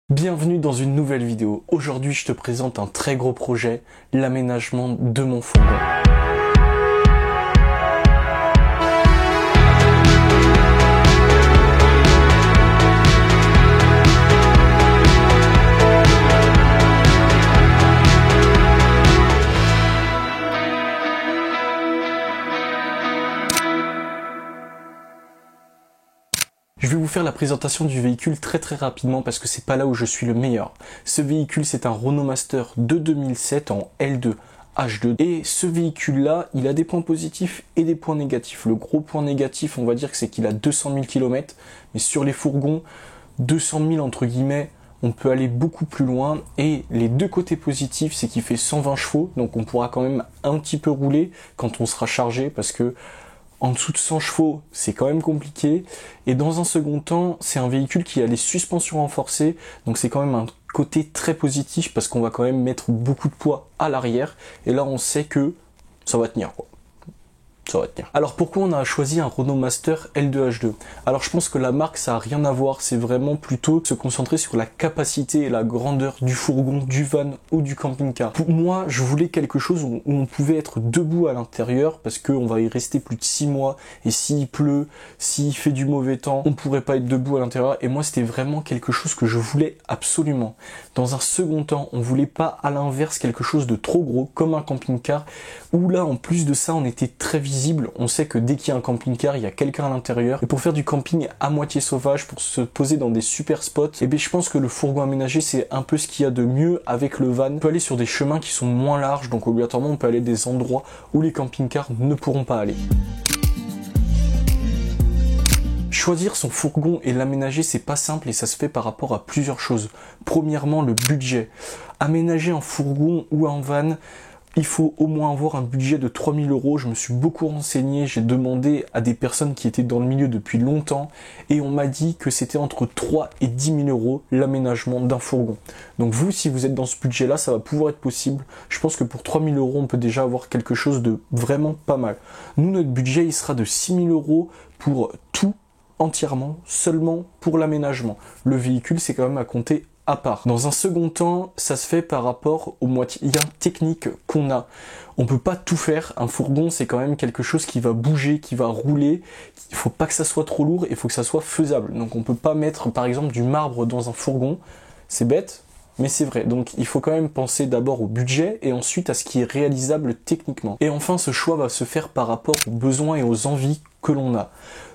Bienvenue dans une nouvelle vidéo. Aujourd'hui, je te présente un très gros projet, l'aménagement de mon fourgon. Je vais vous faire la présentation du véhicule très rapidement parce que c'est pas là où je suis le meilleur. Ce véhicule, c'est un Renault Master de 2007 en L2 H2 et ce véhicule là il a des points positifs et des points négatifs. Le gros point négatif, on va dire que c'est qu'il a 200 000 km, mais sur les fourgons 200 000 entre guillemets, on peut aller beaucoup plus loin. Et les deux côtés positifs, c'est qu'il fait 120 chevaux, donc on pourra quand même un petit peu rouler quand on sera chargé, parce que en dessous de 100 chevaux, c'est quand même compliqué. Et dans un second temps, c'est un véhicule qui a les suspensions renforcées, donc c'est quand même un côté très positif parce qu'on va quand même mettre beaucoup de poids à l'arrière. Et là, on sait que ça va tenir, quoi. Ça va tenir. Alors pourquoi on a choisi un Renault Master L2 H2 ? Alors je pense que la marque, ça a rien à voir, c'est vraiment plutôt se concentrer sur la capacité et la grandeur du fourgon, du van ou du camping-car. Pour moi, je voulais quelque chose où on pouvait être debout à l'intérieur, parce qu'on va y rester plus de 6 mois, et s'il pleut, s'il fait du mauvais temps, on pourrait pas être debout à l'intérieur, et moi c'était vraiment quelque chose que je voulais absolument. Dans un second temps, on voulait pas à l'inverse quelque chose de trop gros, comme un camping-car, où là en plus de ça, on était très visible. On sait que dès qu'il y a un camping-car, il y a quelqu'un à l'intérieur. Et pour faire du camping à moitié sauvage, pour se poser dans des super spots, et bien je pense que le fourgon aménagé, c'est un peu ce qu'il y a de mieux avec le van. On peut aller sur des chemins qui sont moins larges, donc obligatoirement on peut aller à des endroits où les camping-cars ne pourront pas aller. Choisir son fourgon et l'aménager, c'est pas simple et ça se fait par rapport à plusieurs choses. Premièrement, le budget. Aménager un fourgon ou un van, il faut au moins avoir un budget de 3 000 €. Je me suis beaucoup renseigné, j'ai demandé à des personnes qui étaient dans le milieu depuis longtemps et on m'a dit que c'était entre 3 et 10 000 € l'aménagement d'un fourgon. Donc vous, si vous êtes dans ce budget-là, ça va pouvoir être possible. Je pense que pour 3 000 €, on peut déjà avoir quelque chose de vraiment pas mal. Nous, notre budget, il sera de 6 000 € pour tout, entièrement, seulement pour l'aménagement. Le véhicule, c'est quand même à compter à part. Dans un second temps, ça se fait par rapport aux moyens techniques qu'on a. On peut pas tout faire. Un fourgon, c'est quand même quelque chose qui va bouger, qui va rouler. Il faut pas que ça soit trop lourd, il faut que ça soit faisable. Donc on peut pas mettre, par exemple, du marbre dans un fourgon. C'est bête, mais c'est vrai. Donc il faut quand même penser d'abord au budget et ensuite à ce qui est réalisable techniquement. Et enfin, ce choix va se faire par rapport aux besoins et aux envies que l'on a.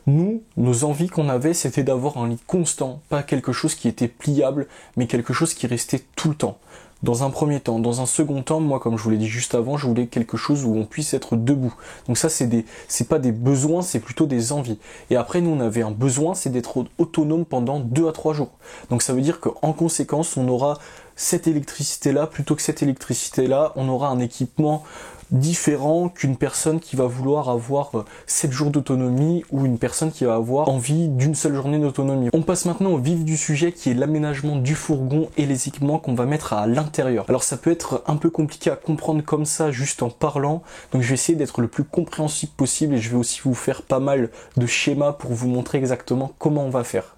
Nous, nos envies qu'on avait, c'était d'avoir un lit constant, pas quelque chose qui était pliable, mais quelque chose qui restait tout le temps. Dans un premier temps. Dans un second temps, moi, comme je vous l'ai dit juste avant, je voulais quelque chose où on puisse être debout. Donc ça, c'est pas des besoins, c'est plutôt des envies. Et après, nous, on avait un besoin, c'est d'être autonome pendant 2 à 3 jours. Donc ça veut dire qu'en conséquence, on aura cette électricité-là, plutôt que cette électricité-là, on aura un équipement différent qu'une personne qui va vouloir avoir 7 jours d'autonomie ou une personne qui va avoir envie d'une seule journée d'autonomie. On passe maintenant au vif du sujet qui est l'aménagement du fourgon et les équipements qu'on va mettre à l'intérieur. Alors ça peut être un peu compliqué à comprendre comme ça juste en parlant, donc je vais essayer d'être le plus compréhensible possible et je vais aussi vous faire pas mal de schémas pour vous montrer exactement comment on va faire.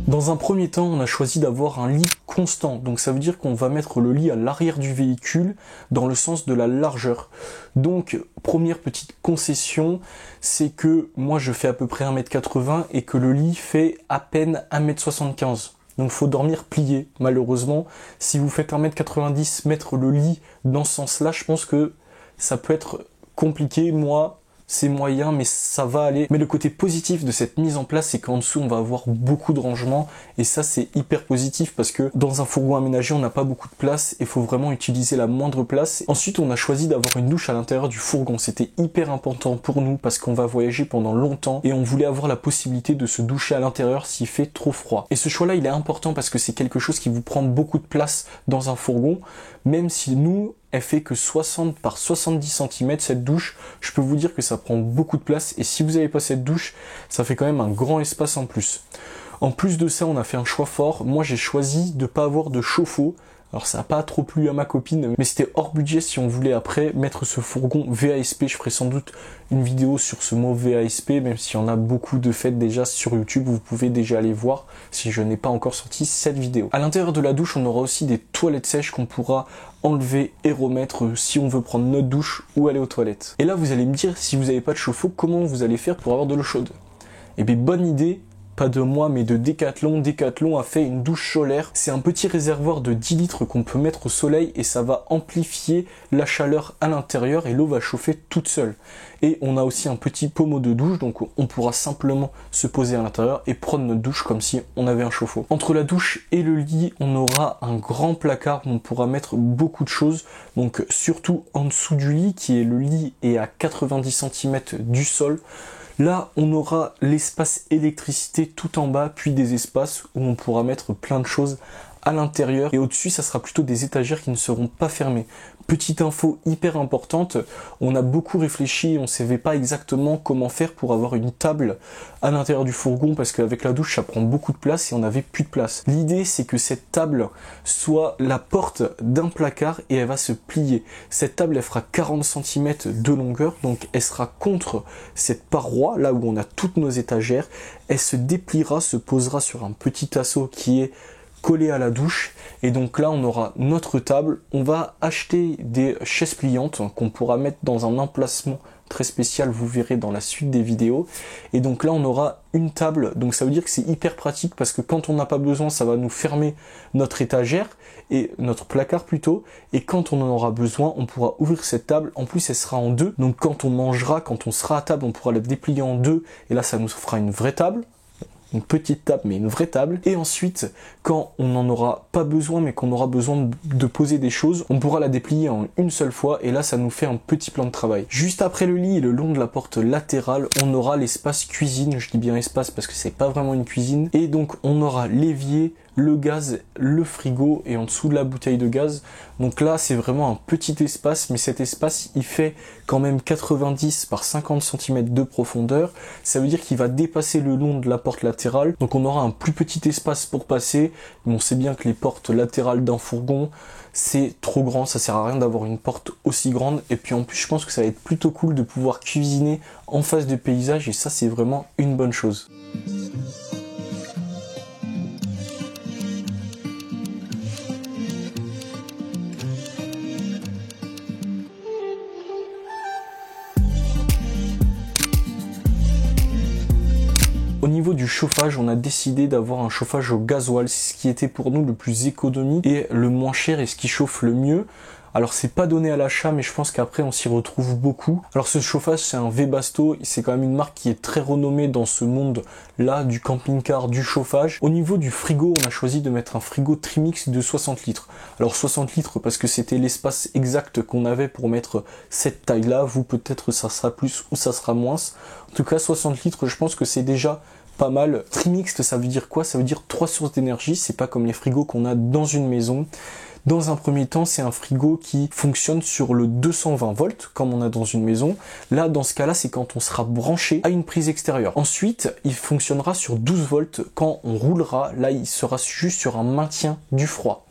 Dans un premier temps, on a choisi d'avoir un lit constant. Donc ça veut dire qu'on va mettre le lit à l'arrière du véhicule dans le sens de la largeur. Donc première petite concession, c'est que moi je fais à peu près 1,80 m et que le lit fait à peine 1,75 m. Donc faut dormir plié, malheureusement. Si vous faites 1,90 m, mettre le lit dans ce sens-là, je pense que ça peut être compliqué. Moi, c'est moyen, mais ça va aller. Mais le côté positif de cette mise en place, c'est qu'en dessous, on va avoir beaucoup de rangement. Et ça, c'est hyper positif parce que dans un fourgon aménagé, on n'a pas beaucoup de place. Il faut vraiment utiliser la moindre place. Ensuite, on a choisi d'avoir une douche à l'intérieur du fourgon. C'était hyper important pour nous parce qu'on va voyager pendant longtemps et on voulait avoir la possibilité de se doucher à l'intérieur s'il fait trop froid. Et ce choix-là, il est important parce que c'est quelque chose qui vous prend beaucoup de place dans un fourgon. Même si nous, elle fait que 60 par 70 cm cette douche, je peux vous dire que ça prend beaucoup de place et si vous n'avez pas cette douche, ça fait quand même un grand espace en plus. En plus de ça, on a fait un choix fort. Moi, j'ai choisi de ne pas avoir de chauffe-eau. Alors ça n'a pas trop plu à ma copine, mais c'était hors budget si on voulait après mettre ce fourgon VASP. Je ferai sans doute une vidéo sur ce mot VASP, même s'il y en a beaucoup de faits déjà sur YouTube, vous pouvez déjà aller voir si je n'ai pas encore sorti cette vidéo. À l'intérieur de la douche, on aura aussi des toilettes sèches qu'on pourra enlever et remettre si on veut prendre notre douche ou aller aux toilettes. Et là vous allez me dire, si vous n'avez pas de chauffe-eau, comment vous allez faire pour avoir de l'eau chaude? Eh bien bonne idée, pas de moi mais de Decathlon. Decathlon a fait une douche solaire. C'est un petit réservoir de 10 litres qu'on peut mettre au soleil et ça va amplifier la chaleur à l'intérieur et l'eau va chauffer toute seule. Et on a aussi un petit pommeau de douche, donc on pourra simplement se poser à l'intérieur et prendre notre douche comme si on avait un chauffe-eau. Entre la douche et le lit, on aura un grand placard où on pourra mettre beaucoup de choses, donc surtout en dessous du lit, qui est le lit est à 90 cm du sol. Là, on aura l'espace électricité tout en bas, puis des espaces où on pourra mettre plein de choses à l'intérieur. Et au-dessus, ça sera plutôt des étagères qui ne seront pas fermées. Petite info hyper importante, on a beaucoup réfléchi, on ne savait pas exactement comment faire pour avoir une table à l'intérieur du fourgon, parce qu'avec la douche, ça prend beaucoup de place et on n'avait plus de place. L'idée, c'est que cette table soit la porte d'un placard et elle va se plier. Cette table, elle fera 40 cm de longueur, donc elle sera contre cette paroi, là où on a toutes nos étagères. Elle se dépliera, se posera sur un petit assaut qui est collé à la douche, et donc là on aura notre table. On va acheter des chaises pliantes qu'on pourra mettre dans un emplacement très spécial, vous verrez dans la suite des vidéos, et donc là on aura une table, donc ça veut dire que c'est hyper pratique parce que quand on n'a pas besoin, ça va nous fermer notre étagère et notre placard plutôt, et quand on en aura besoin, on pourra ouvrir cette table. En plus elle sera en deux, donc quand on mangera, quand on sera à table, on pourra la déplier en deux, et là ça nous fera une vraie table. Une petite table mais une vraie table. Et ensuite, quand on n'en aura pas besoin mais qu'on aura besoin de poser des choses, on pourra la déplier en une seule fois, et là ça nous fait un petit plan de travail. Juste après le lit et le long de la porte latérale, on aura l'espace cuisine. Je dis bien espace parce que c'est pas vraiment une cuisine, et donc on aura l'évier, le gaz, le frigo, et en dessous de la bouteille de gaz. Donc là c'est vraiment un petit espace, mais cet espace il fait quand même 90 par 50 cm de profondeur. Ça veut dire qu'il va dépasser le long de la porte latérale, donc on aura un plus petit espace pour passer. Mais on sait bien que les portes latérales d'un fourgon c'est trop grand, ça sert à rien d'avoir une porte aussi grande. Et puis en plus je pense que ça va être plutôt cool de pouvoir cuisiner en face du paysage, et ça c'est vraiment une bonne chose. Au niveau du chauffage, on a décidé d'avoir un chauffage au gasoil, ce qui était pour nous le plus économique et le moins cher et ce qui chauffe le mieux. Alors c'est pas donné à l'achat, mais je pense qu'après on s'y retrouve beaucoup. Alors ce chauffage c'est un Webasto, c'est quand même une marque qui est très renommée dans ce monde là du camping-car, du chauffage. Au niveau du frigo, on a choisi de mettre un frigo Trimix de 60 litres. Alors 60 litres parce que c'était l'espace exact qu'on avait pour mettre cette taille là. Vous peut-être ça sera plus ou ça sera moins. En tout cas 60 litres, je pense que c'est déjà pas mal. Trimix, ça veut dire quoi? Ça veut dire 3 sources d'énergie, c'est pas comme les frigos qu'on a dans une maison. Dans un premier temps, c'est un frigo qui fonctionne sur le 220 volts, comme on a dans une maison. Là, dans ce cas-là, c'est quand on sera branché à une prise extérieure. Ensuite, il fonctionnera sur 12 volts quand on roulera. Là, il sera juste sur un maintien du froid.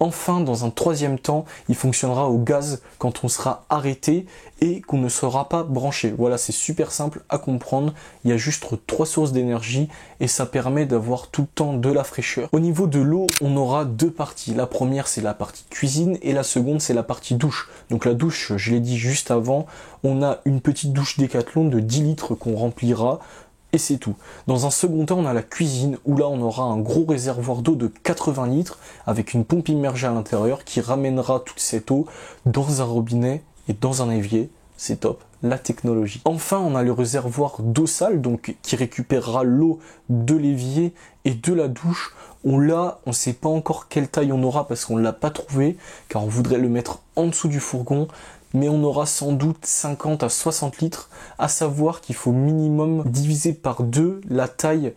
Enfin, dans un troisième temps, il fonctionnera au gaz quand on sera arrêté et qu'on ne sera pas branché. Voilà, c'est super simple à comprendre. Il y a juste 3 sources d'énergie et ça permet d'avoir tout le temps de la fraîcheur. Au niveau de l'eau, on aura 2 parties. La première, c'est la partie cuisine et la seconde, c'est la partie douche. Donc la douche, je l'ai dit juste avant, on a une petite douche Decathlon de 10 litres qu'on remplira. Et c'est tout. Dans un second temps, on a la cuisine où là on aura un gros réservoir d'eau de 80 litres avec une pompe immergée à l'intérieur qui ramènera toute cette eau dans un robinet et dans un évier. C'est top, la technologie. Enfin, on a le réservoir d'eau sale, donc qui récupérera l'eau de l'évier et de la douche. On ne sait pas encore quelle taille on aura parce qu'on ne l'a pas trouvé, car on voudrait le mettre en dessous du fourgon. Mais on aura sans doute 50 à 60 litres, à savoir qu'il faut minimum diviser par 2 la taille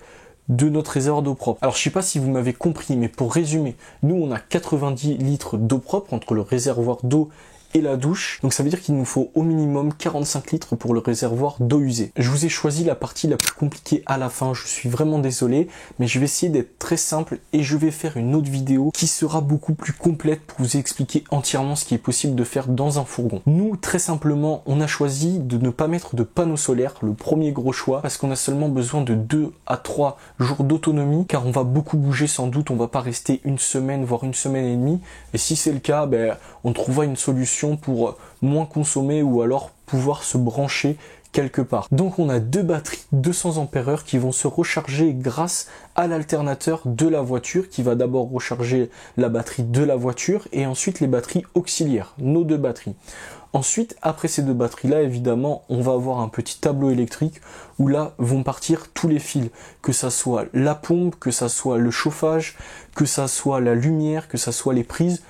de notre réservoir d'eau propre. Alors je sais pas si vous m'avez compris, mais pour résumer, nous on a 90 litres d'eau propre entre le réservoir d'eau et la douche. Donc ça veut dire qu'il nous faut au minimum 45 litres pour le réservoir d'eau usée. Je vous ai choisi la partie la plus compliquée à la fin, je suis vraiment désolé, mais je vais essayer d'être très simple et je vais faire une autre vidéo qui sera beaucoup plus complète pour vous expliquer entièrement ce qui est possible de faire dans un fourgon. Nous, très simplement, on a choisi de ne pas mettre de panneaux solaires, le premier gros choix, parce qu'on a seulement besoin de 2 à 3 jours d'autonomie, car on va beaucoup bouger sans doute, on va pas rester une semaine, voire une semaine et demie, et si c'est le cas, on trouvera une solution pour moins consommer ou alors pouvoir se brancher quelque part. Donc on a deux batteries 200 ampères qui vont se recharger grâce à l'alternateur de la voiture qui va d'abord recharger la batterie de la voiture et ensuite les batteries auxiliaires, nos deux batteries. Ensuite, après ces deux batteries-là, évidemment, on va avoir un petit tableau électrique où là vont partir tous les fils, que ça soit la pompe, que ça soit le chauffage, que ça soit la lumière, que ça soit les prises.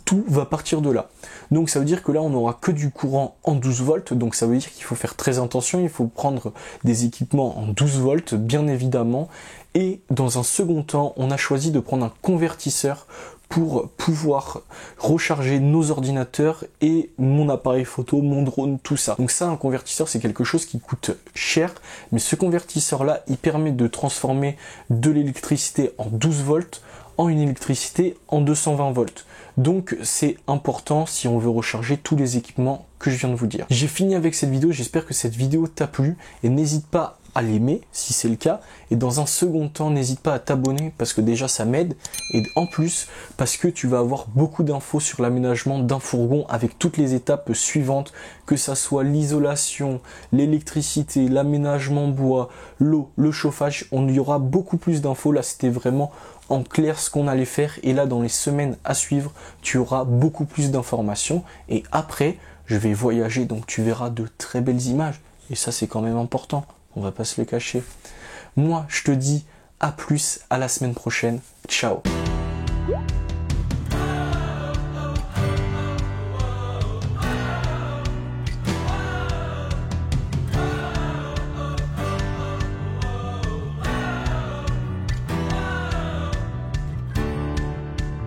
Tout va partir de là. Donc ça veut dire que là on n'aura que du courant en 12 volts, donc ça veut dire qu'il faut faire très attention, il faut prendre des équipements en 12 volts bien évidemment, et dans un second temps on a choisi de prendre un convertisseur pour pouvoir recharger nos ordinateurs et mon appareil photo, mon drone, tout ça. Donc ça, un convertisseur, c'est quelque chose qui coûte cher, mais ce convertisseur-là, il permet de transformer de l'électricité en 12 volts en une électricité en 220 volts. Donc c'est important si on veut recharger tous les équipements que je viens de vous dire. J'ai fini avec cette vidéo, j'espère que cette vidéo t'a plu et n'hésite pas à l'aimer si c'est le cas, et dans un second temps n'hésite pas à t'abonner parce que déjà ça m'aide, et en plus parce que tu vas avoir beaucoup d'infos sur l'aménagement d'un fourgon avec toutes les étapes suivantes, que ça soit l'isolation, l'électricité, l'aménagement bois, l'eau, le chauffage. On y aura beaucoup plus d'infos. Là c'était vraiment en clair ce qu'on allait faire, et là dans les semaines à suivre tu auras beaucoup plus d'informations, et après je vais voyager donc tu verras de très belles images, et ça c'est quand même important. On va pas se le cacher. Moi, je te dis à plus, à la semaine prochaine. Ciao.